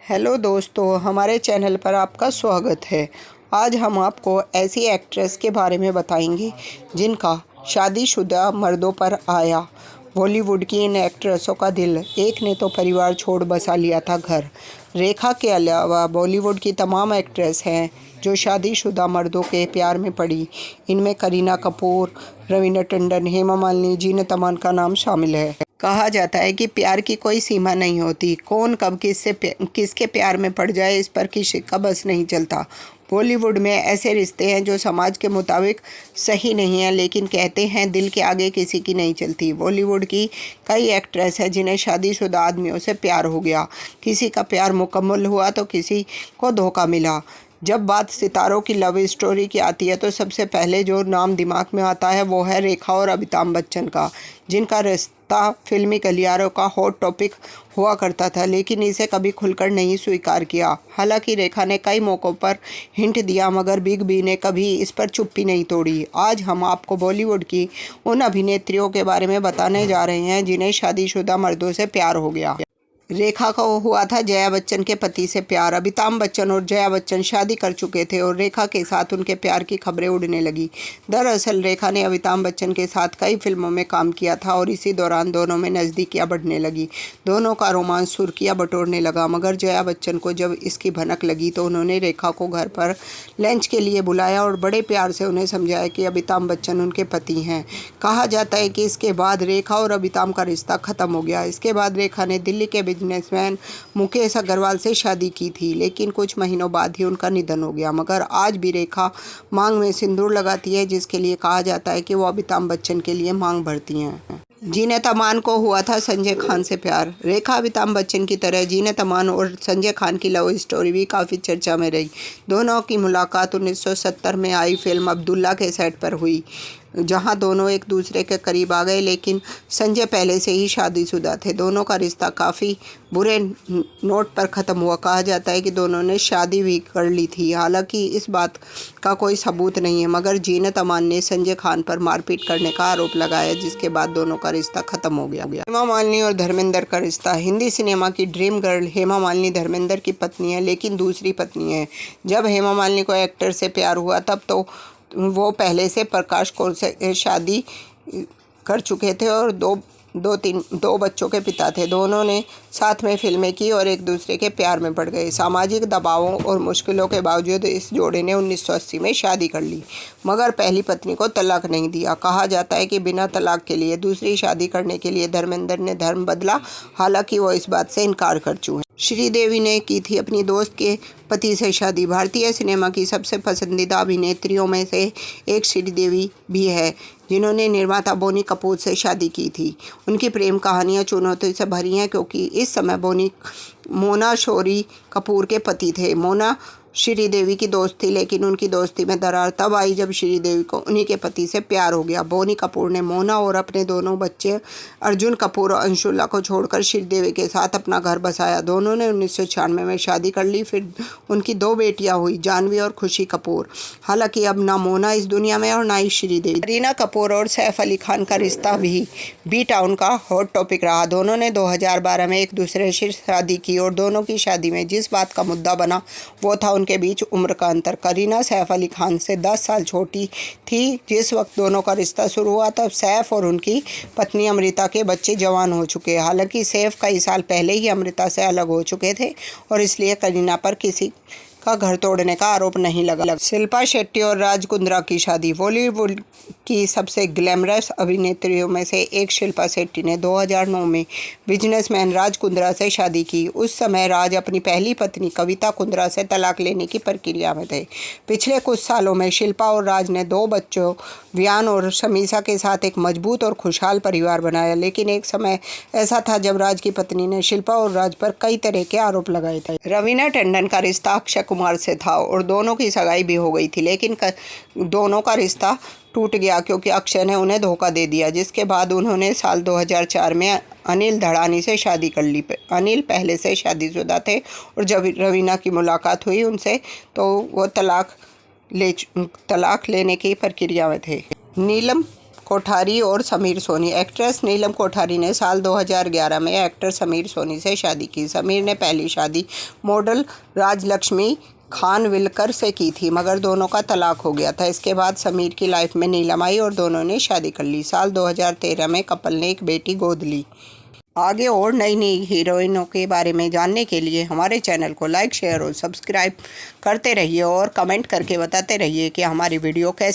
Hello दोस्तों, हमारे channel पर आपका स्वागत है। आज हम आपको ऐसी एक्ट्रेस के बारे में बताएंगे जिनका शादीशुदा मर्दों पर आया। बॉलीवुड की इन एक्ट्रेसों का दिल एक ने तो परिवार छोड़ बसा लिया था घर। रेखा के अलावा बॉलीवुड की तमाम एक्ट्रेस हैं जो शादीशुदा मर्दों के प्यार में पड़ी। इनमें करीना कपूर, रवीना टंडन, हेमा मालिनी, जीनत अमान का नाम शामिल है। कहा जाता है कि प्यार की कोई सीमा नहीं होती, कौन कब किसके प्यार में पड़ जाए इस पर किसी का बस नहीं चलता। बॉलीवुड में ऐसे रिश्ते हैं जो समाज के मुताबिक सही नहीं है, लेकिन कहते हैं दिल के आगे किसी की नहीं चलती। बॉलीवुड की कई एक्ट्रेस हैं जिन्हें शादीशुदा आदमियों से प्यार हो गया। किसी का प्यार मुकम्मल हुआ तो किसी को धोखा मिला। जब बात सितारों की लव स्टोरी की आती है तो सबसे पहले जो नाम दिमाग में आता है वो है रेखा और अमिताभ बच्चन का, जिनका रिश्ता फिल्मी गलियारों का हॉट टॉपिक हुआ करता था, लेकिन इसे कभी खुलकर नहीं स्वीकार किया। हालांकि रेखा ने कई मौक़ों पर हिंट दिया, मगर बिग बी ने कभी इस पर चुप्पी नहीं तोड़ी। आज हम आपको बॉलीवुड की उन अभिनेत्रियों के बारे में बताने जा रहे हैं जिन्हें शादीशुदा मर्दों से प्यार हो गया। रेखा को हुआ था जया बच्चन के पति से प्यार। अमिताभ बच्चन और जया बच्चन शादी कर चुके थे और रेखा के साथ उनके प्यार की खबरें उड़ने लगी। दरअसल रेखा ने अमिताभ बच्चन के साथ कई फिल्मों में काम किया था और इसी दौरान दोनों में नज़दीकियां बढ़ने लगी। दोनों का रोमांस सुर्खियां बटोरने लगा, मगर जया बच्चन को जब इसकी भनक लगी तो उन्होंने रेखा को घर पर लंच के लिए बुलाया और बड़े प्यार से उन्हें समझाया कि अमिताभ बच्चन उनके पति हैं। कहा जाता है कि इसके बाद रेखा और अमिताभ का रिश्ता ख़त्म हो गया। इसके बाद रेखा ने दिल्ली के बिजनेसमैन मुकेश अग्रवाल से शादी की थी, लेकिन कुछ महीनों बाद ही उनका निधन हो गया। मगर आज भी रेखा मांग में सिंदूर लगाती है, जिसके लिए कहा जाता है कि वो अमिताभ बच्चन के लिए मांग भरती हैं। जीनत अमान को हुआ था संजय खान से प्यार। रेखा अमिताभ बच्चन की तरह जीनत अमान और संजय खान की लव स्टोरी भी काफ़ी चर्चा में रही। दोनों की मुलाकात 1970 में आई फिल्म अब्दुल्ला के सेट पर हुई, जहां दोनों एक दूसरे के करीब आ गए, लेकिन संजय पहले से ही शादीशुदा थे। दोनों का रिश्ता काफ़ी बुरे नोट पर ख़त्म हुआ। कहा जाता है कि दोनों ने शादी भी कर ली थी। हालांकि इस बात का कोई सबूत नहीं है, मगर जीनत अमान ने संजय खान पर मारपीट करने का आरोप लगाया, जिसके बाद दोनों का रिश्ता ख़त्म हो गया। हेमा मालिनी और धर्मेंद्र का रिश्ता। हिंदी सिनेमा की ड्रीम गर्ल हेमा मालिनी धर्मेंद्र की पत्नी है, लेकिन दूसरी पत्नी है। जब हेमा मालिनी को एक्टर से प्यार हुआ तब तो वो पहले से प्रकाश कौर से शादी कर चुके थे और दो बच्चों के पिता थे। दोनों ने साथ में फिल्में की और एक दूसरे के प्यार में पड़ गए। सामाजिक दबावों और मुश्किलों के बावजूद इस जोड़े ने 1980 में शादी कर ली, मगर पहली पत्नी को तलाक नहीं दिया। कहा जाता है कि बिना तलाक के लिए दूसरी शादी करने के लिए धर्मेंद्र ने धर्म बदला, हालांकि वो इस बात से इनकार कर चुके हैं। श्रीदेवी ने की थी अपनी दोस्त के पति से शादी। भारतीय सिनेमा की सबसे पसंदीदा अभिनेत्रियों में से एक श्रीदेवी भी है, जिन्होंने निर्माता बोनी कपूर से शादी की थी। उनकी प्रेम कहानियां चुनौती से भरी हैं, क्योंकि इस समय बोनी मोना शौरी कपूर के पति थे। मोना श्रीदेवी की दोस्त थी, लेकिन उनकी दोस्ती में दरार तब आई जब श्रीदेवी को उन्हीं के पति से प्यार हो गया। बोनी कपूर ने मोना और अपने दोनों बच्चे अर्जुन कपूर और अंशुला को छोड़कर श्रीदेवी के साथ अपना घर बसाया। दोनों ने 1996 में शादी कर ली। फिर उनकी दो बेटियां हुई, जानवी और खुशी कपूर। हालांकि अब ना मोना इस दुनिया में और ना ही श्रीदेवी। करीना कपूर और सैफ अली खान का रिश्ता भी बी टाउन का हॉट टॉपिक रहा। दोनों ने 2012 में एक दूसरे से शादी की और दोनों की शादी में जिस बात का मुद्दा बना वो था के बीच उम्र का अंतर। करीना सैफ अली खान से 10 साल छोटी थी। जिस वक्त दोनों का रिश्ता शुरू हुआ तब सैफ और उनकी पत्नी अमृता के बच्चे जवान हो चुके। हालांकि सैफ कई साल पहले ही अमृता से अलग हो चुके थे और इसलिए करीना पर किसी का घर तोड़ने का आरोप नहीं लगा। शिल्पा शेट्टी और राज कुंद्रा की शादी। बॉलीवुड की सबसे ग्लैमरस अभिनेत्रियों में से एक शिल्पा शेट्टी ने 2009 में बिजनेसमैन राज कुंद्रा से शादी की। उस समय राज अपनी पहली पत्नी कविता कुंद्रा से तलाक लेने की प्रक्रिया में थे। पिछले कुछ सालों में शिल्पा और राज ने 2 बच्चों व्यान और शमीसा के साथ एक मजबूत और खुशहाल परिवार बनाया, लेकिन एक समय ऐसा था जब राज की पत्नी ने शिल्पा और राज पर कई तरह के आरोप लगाए थे। रवीना टंडन का रिश्ता अक्षय कुमार से था और दोनों की सगाई भी हो गई थी, लेकिन दोनों का रिश्ता टूट गया क्योंकि अक्षय ने उन्हें धोखा दे दिया, जिसके बाद उन्होंने साल 2004 में अनिल धड़ानी से शादी कर ली। अनिल पहले से शादीशुदा थे और जब रवीना की मुलाकात हुई उनसे तो वो तलाक लेने की प्रक्रिया में थे। नीलम कोठारी और समीर सोनी। एक्ट्रेस नीलम कोठारी ने साल 2011 में एक्टर समीर सोनी से शादी की। समीर ने पहली शादी मॉडल राजलक्ष्मी खानविलकर से की थी, मगर दोनों का तलाक हो गया था। इसके बाद समीर की लाइफ में नीलम आई और दोनों ने शादी कर ली। साल 2013 में कपल ने एक बेटी गोद ली। आगे और नई नई हीरोइनों के बारे में जानने के लिए हमारे चैनल को लाइक, शेयर और सब्सक्राइब करते रहिए और कमेंट करके बताते रहिए कि हमारी वीडियो कैसी